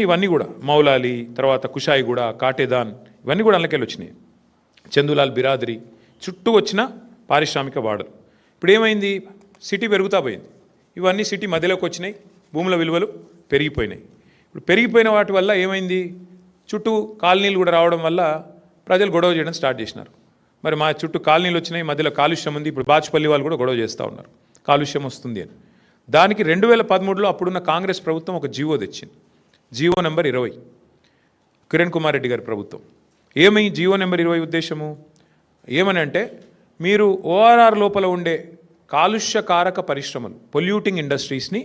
ఇవన్నీ కూడా మౌలాలి, తర్వాత కుషాయిగూడ, కాటేదాన్, ఇవన్నీ కూడా అందులోకెళ్ళి వచ్చినాయి. చందులాల్ బిరాదరి చుట్టూ వచ్చిన పారిశ్రామిక వాడలు. ఇప్పుడు ఏమైంది, సిటీ పెరుగుతా పోయింది. ఇవన్నీ సిటీ మధ్యలోకి వచ్చినాయి, భూముల విలువలు పెరిగిపోయినాయి. ఇప్పుడు పెరిగిపోయిన వాటి వల్ల ఏమైంది, చుట్టూ కాలనీలు కూడా రావడం వల్ల ప్రజలు గొడవ చేయడం స్టార్ట్ చేసినారు. మరి మా చుట్టూ కాలనీలు వచ్చినాయి, మధ్యలో కాలుష్యం ఉంది. ఇప్పుడు బాచుపల్లి వాళ్ళు కూడా గొడవ చేస్తూ ఉన్నారు, కాలుష్యం వస్తుంది అని. దానికి 2013లో అప్పుడున్న కాంగ్రెస్ ప్రభుత్వం ఒక జీవో తెచ్చింది, జీవో నెంబర్ 20, కిరణ్ కుమార్ రెడ్డి గారి ప్రభుత్వం. ఏమై జీవో నెంబర్ 20 ఉద్దేశము ఏమని అంటే, మీరు ఓఆర్ఆర్ లోపల ఉండే కాలుష్యకారక పరిశ్రమలు, పొల్యూటింగ్ ఇండస్ట్రీస్ని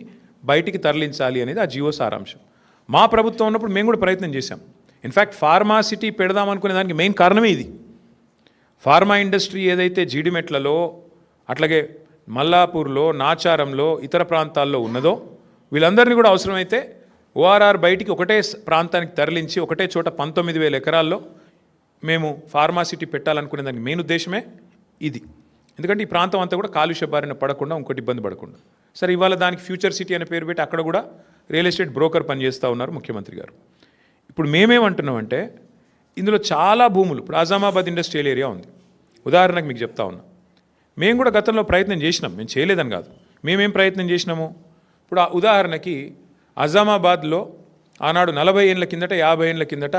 బయటికి తరలించాలి అనేది ఆ జీవో సారాంశం. మా ప్రభుత్వం ఉన్నప్పుడు మేము కూడా ప్రయత్నం చేశాం. ఇన్ఫ్యాక్ట్ ఫార్మా సిటీ పెడదామనుకునే దానికి మెయిన్ కారణమే ఇది. ఫార్మా ఇండస్ట్రీ ఏదైతే జీడిమెట్లలో, అట్లాగే మల్లాపూర్లో, నాచారంలో, ఇతర ప్రాంతాల్లో ఉన్నదో వీళ్ళందరినీ కూడా అవసరమైతే ఓఆర్ఆర్ బయటికి ఒకటే ప్రాంతానికి తరలించి ఒకటే చోట 19,000 ఎకరాల్లో మేము ఫార్మా సిటీ పెట్టాలనుకునే దానికి మెయిన్ ఉద్దేశమే ఇది. ఎందుకంటే ఈ ప్రాంతం అంతా కూడా కాలుష్య బారిన పడకుండా, ఇంకోటి ఇబ్బంది పడకుండా. సరే, ఇవాళ దానికి ఫ్యూచర్ సిటీ అనే పేరు పెట్టి అక్కడ కూడా రియల్ ఎస్టేట్ బ్రోకర్ పనిచేస్తూ ఉన్నారు ముఖ్యమంత్రి గారు. ఇప్పుడు మేమేమంటున్నామంటే, ఇందులో చాలా భూములు, ఇప్పుడు ఆజామాబాద్ ఇండస్ట్రియల్ ఏరియా ఉంది ఉదాహరణకు, మీకు చెప్తా ఉన్నా. మేము కూడా గతంలో ప్రయత్నం చేసినాం, మేము చేయలేదని కాదు. మేమేం ప్రయత్నం చేసినాము, ఇప్పుడు ఉదాహరణకి ఆజామాబాద్లో ఆనాడు 40 ఏళ్ళ కిందట, 50 ఏళ్ళ కిందట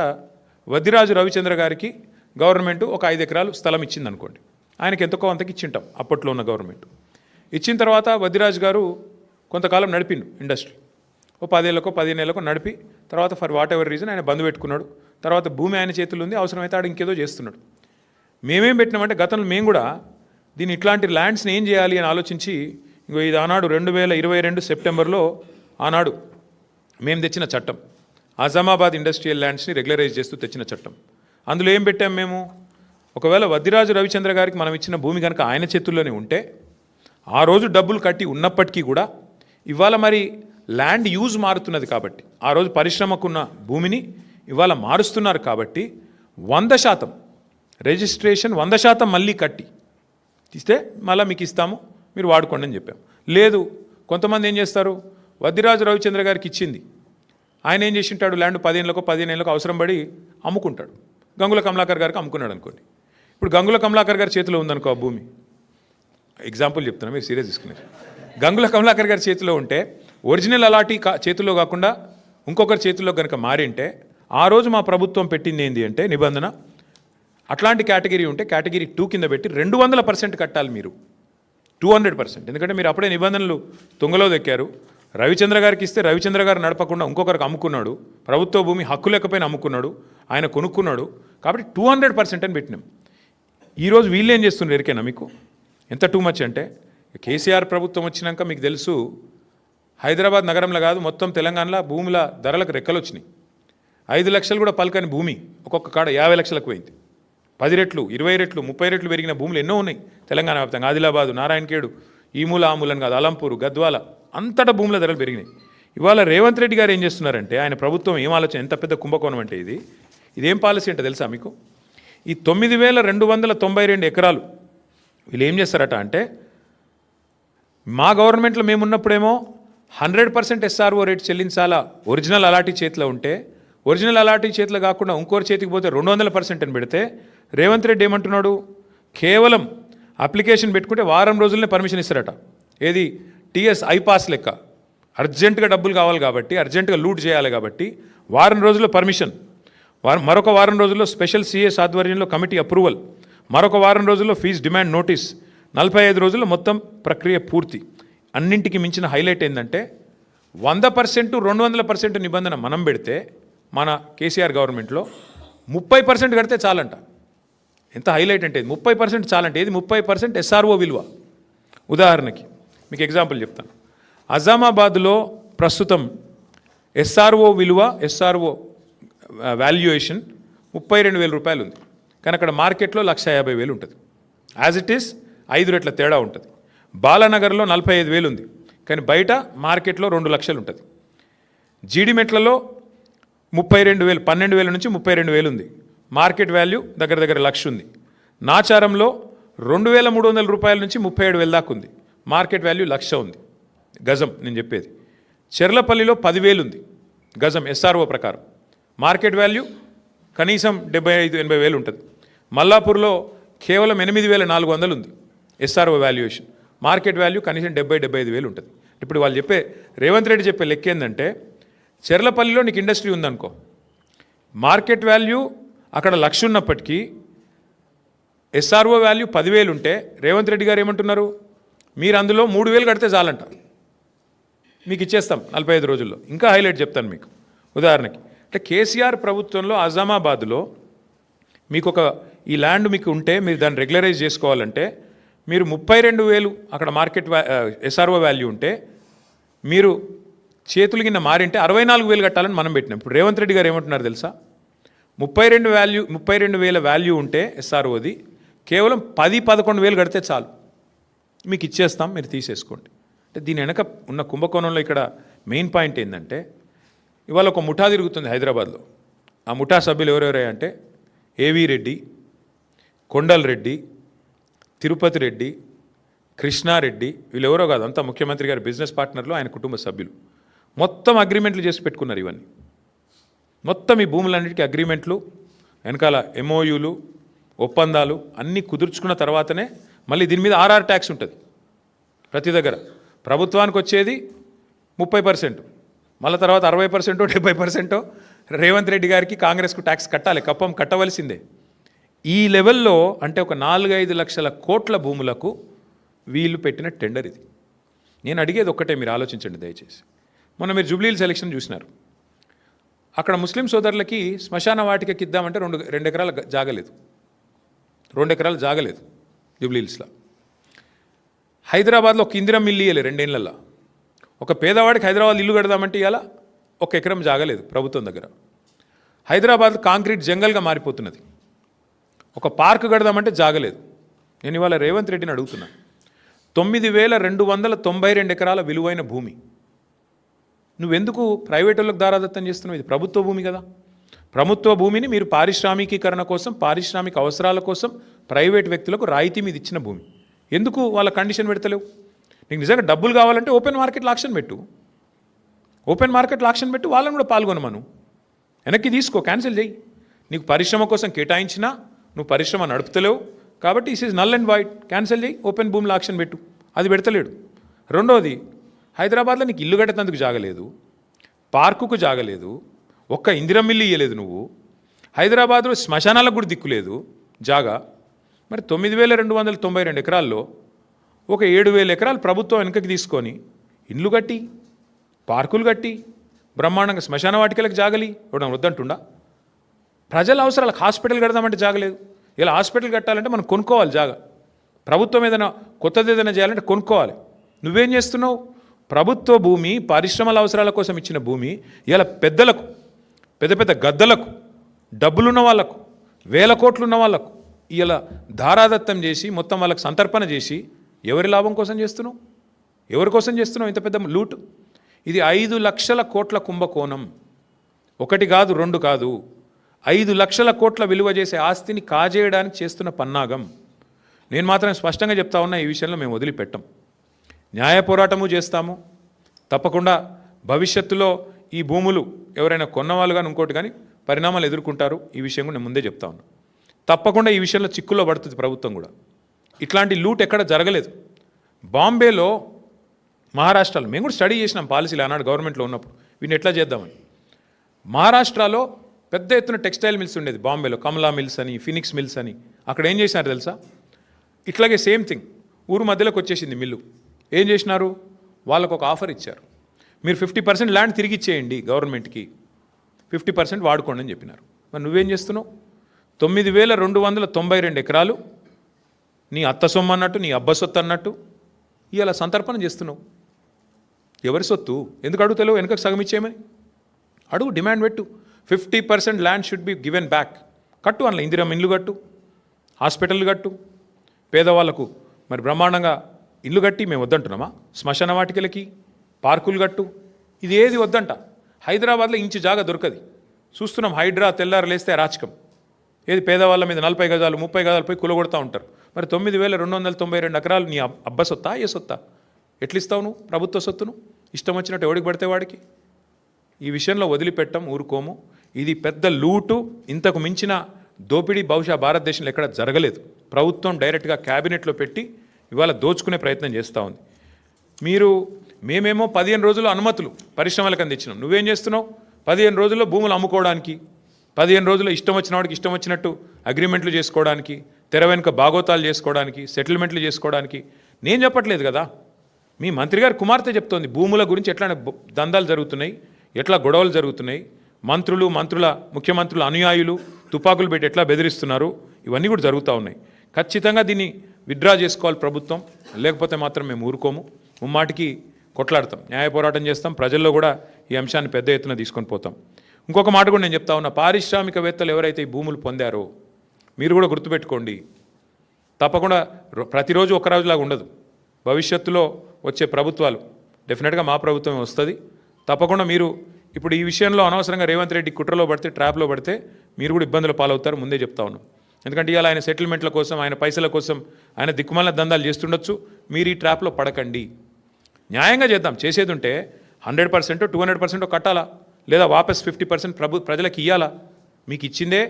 వద్దిరాజు రవిచంద్ర గారికి గవర్నమెంట్ ఒక 5 ఎకరాలు స్థలం ఇచ్చింది అనుకోండి. ఆయనకి ఎంతకో అంతకి ఇచ్చింటాం అప్పట్లో ఉన్న గవర్నమెంట్. ఇచ్చిన తర్వాత వద్దిరాజు గారు కొంతకాలం నడిపిండు ఇండస్ట్రీ, ఓ 10 ఏళ్ళకో 15 ఏళ్ళకో నడిపి, తర్వాత ఫర్ వాట్ ఎవర్ రీజన్ ఆయన బంద్ పెట్టుకున్నాడు. తర్వాత భూమి ఆయన చేతుల్లో ఉంది, అవసరమైతే ఆడు ఇంకేదో చేస్తున్నాడు. మేమేం పెట్టినామంటే, గతంలో మేము కూడా దీన్ని ఇట్లాంటి ల్యాండ్స్ని ఏం చేయాలి అని ఆలోచించి, ఇంకో ఇది ఆనాడు 2022 సెప్టెంబర్లో ఆనాడు మేము తెచ్చిన చట్టం, ఆజామాబాద్ ఇండస్ట్రియల్ ల్యాండ్స్ని రెగ్యులరైజ్ చేస్తూ తెచ్చిన చట్టం. అందులో ఏం పెట్టాం మేము, ఒకవేళ వద్దిరాజు రవిచంద్ర గారికి మనం ఇచ్చిన భూమి కనుక ఆయన చేతుల్లోనే ఉంటే, ఆ రోజు డబ్బులు కట్టి ఉన్నప్పటికీ కూడా ఇవాళ మరి ల్యాండ్ యూజ్ మారుతున్నది కాబట్టి, ఆ రోజు పరిశ్రమకున్న భూమిని ఇవాళ మారుస్తున్నారు కాబట్టి 100% రిజిస్ట్రేషన్ 100% మళ్ళీ కట్టి ఇస్తే మళ్ళీ మీకు ఇస్తాము, మీరు వాడుకోండి అని చెప్పాం. లేదు, కొంతమంది ఏం చేస్తారు, వద్దిరాజు రవిచంద్ర గారికి ఇచ్చింది, ఆయన ఏం చేసింటాడు, ల్యాండ్ 10 ఏళ్ళకో 15 ఏళ్ళకో అవసరం పడి అమ్ముకుంటాడు. గంగుల కమలాకర్ గారికి అమ్ముకున్నాడు అనుకోండి. ఇప్పుడు గంగుల కమలాకర్ గారి చేతిలో ఉందనుకో ఆ భూమి, ఎగ్జాంపుల్ చెప్తున్నా, మీరు సీరియస్ తీసుకున్నారు. గంగుల కమలాకర్ గారి చేతిలో ఉంటే ఒరిజినల్ అలాటీ చేతిలో కాకుండా ఇంకొకరి చేతిలో కనుక మారింటే, ఆ రోజు మా ప్రభుత్వం పెట్టింది ఏంటి అంటే నిబంధన, అట్లాంటి కేటగిరీ ఉంటే కేటగిరీ 2 కింద పెట్టి 200% కట్టాలి మీరు, 200%. ఎందుకంటే మీరు అప్పుడే నిబంధనలు తుంగలో దెక్కారు. రవిచంద్ర గారికి ఇస్తే రవిచంద్ర గారు నడపకుండా ఇంకొకరికి అమ్ముకున్నాడు, ప్రభుత్వ భూమి హక్కు లేకపోయినా అమ్ముకున్నాడు, ఆయన కొనుక్కున్నాడు. కాబట్టి 200% అని పెట్టినాం. ఈరోజు వీళ్ళు ఏం చేస్తున్నారు ఎరికేనా మీకు, ఎంత టూ మచ్ అంటే, కేసీఆర్ ప్రభుత్వం వచ్చినాక మీకు తెలుసు, హైదరాబాద్ నగరంలో కాదు మొత్తం తెలంగాణలో భూముల ధరలకు రెక్కలు వచ్చినాయి. 5 లక్షలు కూడా పలకని భూమి ఒక్కొక్క కాడ 50 లక్షలకు పోయింది. 10 రెట్లు, 20 రెట్లు, 30 రెట్లు పెరిగిన భూములు ఎన్నో ఉన్నాయి తెలంగాణ వ్యాప్తంగా. ఆదిలాబాదు, నారాయణఖేడు, ఈ మూల ఆ మూలని కాదు, అలంపూరు, గద్వాల, అంతటా భూముల ధరలు పెరిగినాయి. ఇవాళ రేవంత్ రెడ్డి గారు ఏం చేస్తున్నారంటే, ఆయన ప్రభుత్వం ఏం ఆలోచన, ఎంత పెద్ద కుంభకోణం అంటే ఇదేం పాలసీ అంటే తెలుసా మీకు, ఈ 9,292 ఎకరాలు వీళ్ళు ఏం చేస్తారట అంటే, మా గవర్నమెంట్లో మేమున్నప్పుడేమో 100% SRO రేట్ చెల్లించాలా ఒరిజినల్ అలాటీ చేతిలో ఉంటే, ఒరిజినల్ అలాటీ చేతిలో కాకుండా ఇంకోరి చేతికి పోతే 200% అని పెడితే, రేవంత్ రెడ్డి ఏమంటున్నాడు, కేవలం అప్లికేషన్ పెట్టుకుంటే వారం రోజులనే పర్మిషన్ ఇస్తారట. ఏది, TS ఐపాస్ లెక్క, అర్జెంటుగా డబ్బులు కావాలి కాబట్టి, అర్జెంటుగా లూట్ చేయాలి కాబట్టి వారం రోజుల్లో పర్మిషన్, మరొక వారం రోజుల్లో స్పెషల్ CS ఆధ్వర్యంలో కమిటీ అప్రూవల్, మరొక వారం రోజుల్లో ఫీజు డిమాండ్ నోటీస్, 45 రోజుల్లో మొత్తం ప్రక్రియ పూర్తి. అన్నింటికి మించిన హైలైట్ ఏంటంటే 100%, 200% నిబంధన మనం పెడితే మన కేసీఆర్ గవర్నమెంట్లో 30% కడితే చాలంట. ఎంత హైలైట్ అంటే 30% చాలంటే, ఏది 30% SRO విలువ. ఉదాహరణకి మీకు ఎగ్జాంపుల్ చెప్తాను. అజామాబాద్లో ప్రస్తుతం SRO విలువ, SRO వాల్యుయేషన్ 32,000 రూపాయలు ఉంది. కానీ అక్కడ మార్కెట్లో 1,50,000 ఉంటుంది. యాజ్ ఇట్ ఈస్ 5 రెట్ల తేడా ఉంటుంది. బాలానగర్లో 45,000 ఉంది, కానీ బయట మార్కెట్లో 2 లక్షలు ఉంటుంది. జీడిమెట్లలో 32,000, 12,000 నుంచి 32,000 ఉంది. మార్కెట్ వాల్యూ దగ్గర దగ్గర 1,00,000 ఉంది. నాచారంలో 2,300 రూపాయల నుంచి 37,000 దాకా ఉంది. మార్కెట్ వాల్యూ 1,00,000 ఉంది గజం నేను చెప్పేది. చెర్లపల్లిలో 10,000 ఉంది. గజం ఎస్ఆర్ఓ ప్రకారం. మార్కెట్ వాల్యూ కనీసం 75-80 వేలు ఉంటుంది. మల్లాపూర్లో కేవలం 8,400 ఉంది ఎస్ఆర్ఓ వాల్యుయేషన్. మార్కెట్ వాల్యూ కనీసం 70-75 వేలు ఉంటుంది. ఇప్పుడు వాళ్ళు చెప్పే రేవంత్ రెడ్డి చెప్పే లెక్క ఏంటంటే, చెర్లపల్లిలో నీకు ఇండస్ట్రీ ఉందనుకో, మార్కెట్ వాల్యూ అక్కడ 1,00,000 ఉన్నప్పటికీ ఎస్ఆర్ఓ వాల్యూ 10,000 ఉంటే రేవంత్ రెడ్డి గారు ఏమంటున్నారు, మీరు అందులో 3,000 కడితే చాలంట, మీకు ఇచ్చేస్తాం 45 రోజుల్లో. ఇంకా హైలైట్ చెప్తాను మీకు. ఉదాహరణకి అంటే కేసీఆర్ ప్రభుత్వంలో అజామాబాద్లో మీకు ఈ ల్యాండ్ మీకు ఉంటే మీరు దాన్ని రెగ్యులరైజ్ చేసుకోవాలంటే మీరు 32,000 అక్కడ మార్కెట్ ఎస్ఆర్ఓ వాల్యూ ఉంటే మీరు చేతులు కింద మారింటే 64,000 కట్టాలని మనం పెట్టినాం. ఇప్పుడు రేవంత్ రెడ్డి గారు ఏమంటున్నారు తెలుసా, 32,000 వాల్యూ ఉంటే ఎస్ఆర్ఓది కేవలం 10-11,000 కడితే చాలు, మీకు ఇచ్చేస్తాం, మీరు తీసేసుకోండి. అంటే దీని వెనక ఉన్న కుంభకోణంలో ఇక్కడ మెయిన్ పాయింట్ ఏంటంటే, ఇవాళ ఒక ముఠా తిరుగుతుంది హైదరాబాద్లో. ఆ ముఠా సభ్యులు ఎవరెవరయ్యా అంటే ఏవీ రెడ్డి, కొండల్ రెడ్డి, తిరుపతి రెడ్డి, కృష్ణారెడ్డి, వీళ్ళెవరో కాదు, అంతా ముఖ్యమంత్రి గారి బిజినెస్ పార్ట్నర్లు, ఆయన కుటుంబ సభ్యులు. మొత్తం అగ్రిమెంట్లు చేసి పెట్టుకున్నారు. ఇవన్నీ మొత్తం ఈ భూములన్నిటికీ అగ్రిమెంట్లు, వెనకాల ఎంఓయూలు, ఒప్పందాలు అన్నీ కుదుర్చుకున్న తర్వాతనే మళ్ళీ దీని మీద ఆర్ఆర్ ట్యాక్స్ ఉంటుంది. ప్రతి దగ్గర ప్రభుత్వానికి వచ్చేది 30%, మళ్ళీ తర్వాత 60%, 70% రేవంత్ రెడ్డి గారికి, కాంగ్రెస్కు ట్యాక్స్ కట్టాలి, కప్పం కట్టవలసిందే. ఈ లెవెల్లో అంటే ఒక 4-5 లక్షల కోట్ల భూములకు వీళ్ళు పెట్టిన టెండర్ ఇది. నేను అడిగేది ఒక్కటే, మీరు ఆలోచించండి దయచేసి. మొన్న మీరు జూబ్లీహిల్స్ ఎలక్షన్ చూసినారు. అక్కడ ముస్లిం సోదరులకి శ్మశాన వాటికకి ఇద్దామంటే 2 ఎకరాల జాగలేదు, 2 ఎకరాలు జాగలేదు జూబ్లీహిల్స్లో. హైదరాబాద్లో ఒక ఇందిరం ఇల్లు ఇవ్వలేదు 2 ఏళ్లలో. ఒక పేదవాడికి హైదరాబాద్ ఇల్లు కడదామంటే ఇవాళ 1 ఎకరం జాగలేదు ప్రభుత్వం దగ్గర. హైదరాబాద్ కాంక్రీట్ జంగల్గా మారిపోతున్నది. ఒక పార్క్ కడదామంటే జాగలేదు. నేను ఇవాళ రేవంత్ రెడ్డిని అడుగుతున్నా, 9,292 ఎకరాల విలువైన భూమి నువ్వెందుకు ప్రైవేట్ వాళ్ళకి దారాదత్తం చేస్తున్నావు? ఇది ప్రభుత్వ భూమి కదా. ప్రభుత్వ భూమిని మీరు పారిశ్రామికీకరణ కోసం, పారిశ్రామిక అవసరాల కోసం ప్రైవేట్ వ్యక్తులకు రాయితీ మీద ఇచ్చిన భూమి ఎందుకు వాళ్ళ కండిషన్ పెడతలేవు? నీకు నిజంగా డబ్బులు కావాలంటే ఓపెన్ మార్కెట్లో ఆక్షన్ పెట్టు, ఓపెన్ మార్కెట్లో ఆక్షన్ పెట్టి వాళ్ళని కూడా పాల్గొనమను, వెనక్కి తీసుకో, క్యాన్సిల్ చేయి. నీకు పరిశ్రమ కోసం కేటాయించినా నువ్వు పరిశ్రమ నడుపుతలేవు కాబట్టి is is null and white, cancel చేయి, ఓపెన్ భూమిలో ఆక్షన్ పెట్టు. అది పెడతలేడు. రెండోది, హైదరాబాద్లో నీకు ఇల్లు కట్టేందుకు జాగలేదు, పార్కుకు జాగలేదు, ఒక్క ఇందిరం ఇల్లు ఇయ్యలేదు నువ్వు. హైదరాబాద్లో శ్మశానాలకు కూడా దిక్కులేదు జాగా. మరి 9,292 ఎకరాల్లో ఒక 7,000 ఎకరాలు ప్రభుత్వం వెనకకి తీసుకొని ఇండ్లు కట్టి, పార్కులు కట్టి, బ్రహ్మాండంగా శ్మశాన వాటికలకు జాగలి ఇవ్వడం వద్దంటుండా? ప్రజల అవసరాలకు హాస్పిటల్ కడదామంటే జాగలేదు. ఇలా హాస్పిటల్ కట్టాలంటే మనం కొనుక్కోవాలి జాగా. ప్రభుత్వం ఏదైనా కొత్తది ఏదైనా చేయాలంటే కొనుక్కోవాలి. నువ్వేం చేస్తున్నావు? ప్రభుత్వ భూమి, పరిశ్రమల అవసరాల కోసం ఇచ్చిన భూమి ఇలా పెద్దలకు, పెద్ద పెద్ద గద్దలకు, డబ్బులున్న వాళ్ళకు, 1,000 కోట్లు ఉన్న వాళ్ళకు ఇలా ధారాదత్తం చేసి మొత్తం వాళ్ళకి సంతర్పణ చేసి ఎవరి లాభం కోసం చేస్తున్నావు? ఎవరి కోసం చేస్తున్నావు ఇంత పెద్ద లూటు? ఇది 5 లక్షల కోట్ల కుంభకోణం. 1 కాదు, 2 కాదు, 5 లక్షల కోట్ల విలువ చేసే ఆస్తిని కాజేయడానికి చేస్తున్న పన్నాగం. నేను మాత్రం స్పష్టంగా చెప్తా ఉన్నా, ఈ విషయంలో మేము వదిలిపెట్టం, న్యాయ పోరాటము చేస్తాము. తప్పకుండా భవిష్యత్తులో ఈ భూములు ఎవరైనా కొన్నవాళ్ళు కానీ ఇంకోటి కానీ పరిణామాలు ఎదుర్కొంటారు. ఈ విషయం కూడా నేను ముందే చెప్తా ఉన్నా. తప్పకుండా ఈ విషయంలో చిక్కుల్లో పడుతుంది ప్రభుత్వం కూడా. ఇట్లాంటి లూట్ ఎక్కడ జరగలేదు. బాంబేలో, మహారాష్ట్రలో మేము కూడా స్టడీ చేసినాం పాలసీలు ఆనాడు గవర్నమెంట్లో ఉన్నప్పుడు, వీటిని ఎట్లా చేద్దామని. మహారాష్ట్రలో పెద్ద ఎత్తున టెక్స్టైల్ మిల్స్ ఉండేది బాంబేలో, కమలా మిల్స్ అని, ఫినిక్స్ మిల్స్ అని. అక్కడ ఏం చేసినారు తెలుసా? ఇట్లాగే సేమ్ థింగ్, ఊరు మధ్యలోకి వచ్చేసింది మిల్లు. ఏం చేసినారు? వాళ్ళకు ఒక ఆఫర్ ఇచ్చారు, మీరు 50% ల్యాండ్ తిరిగి ఇచ్చేయండి గవర్నమెంట్కి, 50% వాడుకోండి అని చెప్పినారు. మరి నువ్వేం చేస్తున్నావు? 9,292 ఎకరాలు నీ అత్త సొమ్ము అన్నట్టు, నీ అబ్బ సొత్తు అన్నట్టు ఇలా సంతర్పణ చేస్తున్నావు. ఎవరి సొత్తు? ఎందుకు అడుగుతలేవు? వెనుకకు సగం ఇచ్చేయమని అడుగు, డిమాండ్ పెట్టు. 50% land should be given back. కట్టు, అందులో ఇందిరం ఇల్లు కట్టు, హాస్పిటల్ కట్టు, పేదవాళ్లకు మరి బ్రహ్మాండంగా ఇల్లు కట్టి మేము వద్దంటున్నామా? శ్మశాన వాటికలకి, పార్కులు కట్టు. ఇది ఏది వద్దంట. హైదరాబాద్లో ఇంచు జాగా దొరకది. చూస్తున్నాం, హైడ్రా తెల్లారు లేస్తే అరాచకం. ఏది పేదవాళ్ళ మీద 40 గజాలు 30 గజాలు పోయి కులగొడతా ఉంటారు. మరి 9,292 ఎకరాలు నీ అబ్బ సొత్తా, ఏ సొత్తా? ఎట్లిస్తావు నువ్వు ప్రభుత్వ సొత్తును? ఇష్టం వచ్చినట్టు ఎవడికి పడితే వాడికి. ఈ విషయంలో వదిలిపెట్టం, ఊరుకోము. ఇది పెద్ద లూటు, ఇంతకు మించిన దోపిడీ బహుశా భారతదేశంలో ఎక్కడ జరగలేదు. ప్రభుత్వం డైరెక్ట్గా క్యాబినెట్లో పెట్టి ఇవాళ దోచుకునే ప్రయత్నం చేస్తూ ఉంది. మేమేమో 15 రోజుల్లో అనుమతులు పరిశ్రమలకు అందించినాం. నువ్వేం చేస్తున్నావు? 15 రోజుల్లో భూములు అమ్ముకోవడానికి, 15 రోజుల్లో ఇష్టం వచ్చిన వాడికి ఇష్టం వచ్చినట్టు అగ్రిమెంట్లు చేసుకోవడానికి, తెర వెనుక బాగోతాలు చేసుకోవడానికి, సెటిల్మెంట్లు చేసుకోవడానికి. నేను చెప్పట్లేదు కదా, మీ మంత్రి గారు కుమార్తె చెప్తోంది భూముల గురించి ఎట్లా దందాలు జరుగుతున్నాయి, ఎట్లా గొడవలు జరుగుతున్నాయి, ముఖ్యమంత్రుల అనుయాయులు తుపాకులు పెట్టి ఎట్లా బెదిరిస్తున్నారు, ఇవన్నీ కూడా జరుగుతూ ఉన్నాయి. ఖచ్చితంగా దీన్ని విత్డ్రా చేసుకోవాలి ప్రభుత్వం, లేకపోతే మాత్రం మేము ఊరుకోము. ముమ్మాటికి కొట్లాడతాం, న్యాయ పోరాటం చేస్తాం, ప్రజల్లో కూడా ఈ అంశాన్ని పెద్ద ఎత్తున తీసుకొని పోతాం. ఇంకొక మాట కూడా నేను చెప్తా ఉన్నా, పారిశ్రామికవేత్తలు ఎవరైతే ఈ భూములు పొందారో మీరు కూడా గుర్తుపెట్టుకోండి, తప్పకుండా ప్రతిరోజు ఒక రోజులాగా ఉండదు. భవిష్యత్తులో వచ్చే ప్రభుత్వాలు డెఫినెట్గా మా ప్రభుత్వం వస్తుంది. తప్పకుండా మీరు ఇప్పుడు ఈ విషయంలో అనవసరంగా రేవంత్ రెడ్డి కుట్రలో పడితే, ట్రాప్లో పడితే మీరు కూడా ఇబ్బందులు పాలవుతారు, ముందే చెప్తా ఉన్నాం. ఎందుకంటే ఇవాళ ఆయన సెటిల్మెంట్ల కోసం, ఆయన పైసల కోసం ఆయన దిక్కుమాలిన దందాలు చేస్తుండొచ్చు. మీరు ఈ ట్రాప్లో పడకండి, న్యాయంగా చేద్దాం. చేసేది ఉంటే 100% 200% కట్టాలా, లేదా వాపస్ 50% ప్రజలకు ఇవ్వాలా. మీకు ఇచ్చిందే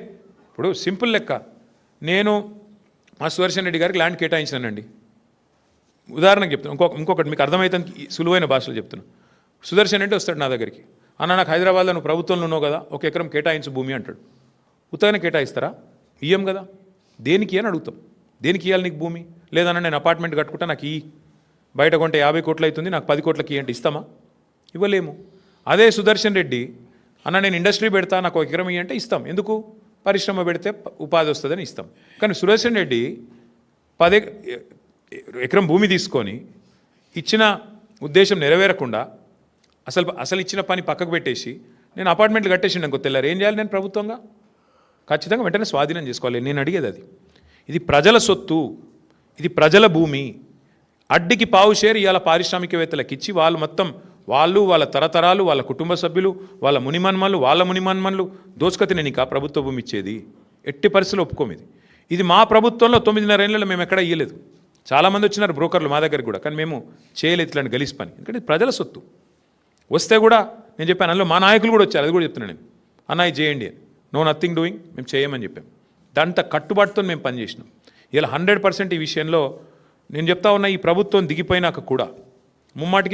ఇప్పుడు సింపుల్ లెక్క. నేను మా సుదర్శన్ రెడ్డి గారికి ల్యాండ్ కేటాయించానండి, ఉదాహరణకు చెప్తాను. ఇంకొకటి మీకు అర్థమవుతుంది, సులువైన భాషలో చెప్తున్నాను. సుదర్శన్ రెడ్డి వస్తాడు నా దగ్గరికి, అన్న నాకు హైదరాబాద్లో నువ్వు ప్రభుత్వంలో ఉన్నావు కదా, 1 ఎకరం కేటాయించు భూమి అంటాడు. ఉత్తగానే కేటాయిస్తారా? ఇయ్యం కదా. దేనికి అని అడుగుతాం. దేనికి ఇవ్వాలి నీకు భూమి? లేదన్నా నేను అపార్ట్మెంట్ కట్టుకుంటా, నాకు ఈ బయట కొంటే 50 కోట్లు అవుతుంది, నాకు 10 కోట్లకి అంటే ఇస్తామా? ఇవ్వలేము. అదే సుదర్శన్ రెడ్డి, అన్న నేను ఇండస్ట్రీ పెడతా, నాకు 1 ఎకరం అంటే ఇస్తాం. ఎందుకు? పరిశ్రమ పెడితే ఉపాధి వస్తుందని ఇస్తాం. కానీ సుదర్శన్ రెడ్డి 10 ఎకరం భూమి తీసుకొని ఇచ్చిన ఉద్దేశం నెరవేరకుండా అసలు ఇచ్చిన పని పక్కకు పెట్టేసి నేను అపార్ట్మెంట్లు కట్టేసిండు అనుకో, తెల్లారు ఏం చేయాలి నేను ప్రభుత్వంగా? ఖచ్చితంగా వెంటనే స్వాధీనం చేసుకోవాలి. నేను అడిగేది అది. ఇది ప్రజల సొత్తు, ఇది ప్రజల భూమి. అడ్డికి పావు షేర్ ఇవాళ పారిశ్రామికవేత్తలకు ఇచ్చి వాళ్ళు వాళ్ళ తరతరాలు, వాళ్ళ కుటుంబ సభ్యులు, వాళ్ళ మునిమన్మన్లు దోచుకతి నేను ఇక ప్రభుత్వ భూమి ఇచ్చేది ఎట్టి పరిస్థితుల్లో ఒప్పుకోము. ఇది మా ప్రభుత్వంలో 9.5 ఏళ్లలో మేము ఎక్కడ ఇయ్యలేదు. చాలామంది వచ్చినారు బ్రోకర్లు మా దగ్గరికి కూడా, కానీ మేము చేయలేదు ఇట్లాంటి గలీజ్ పని. ఎందుకంటే ఇది ప్రజల సొత్తు. వస్తే కూడా నేను చెప్పాను, అందులో మా నాయకులు కూడా వచ్చారు, అది కూడా చెప్తున్నాను నేను, అన్నయ్య చేయండి అని. నో నథింగ్ డూయింగ్, మేము చేయమని చెప్పాం. దాంతో కట్టుబాటుతో మేము పనిచేసినాం. ఇలా 100% ఈ విషయంలో నేను చెప్తా ఉన్నా, ఈ ప్రభుత్వం దిగిపోయినాక కూడా ముమ్మాటికి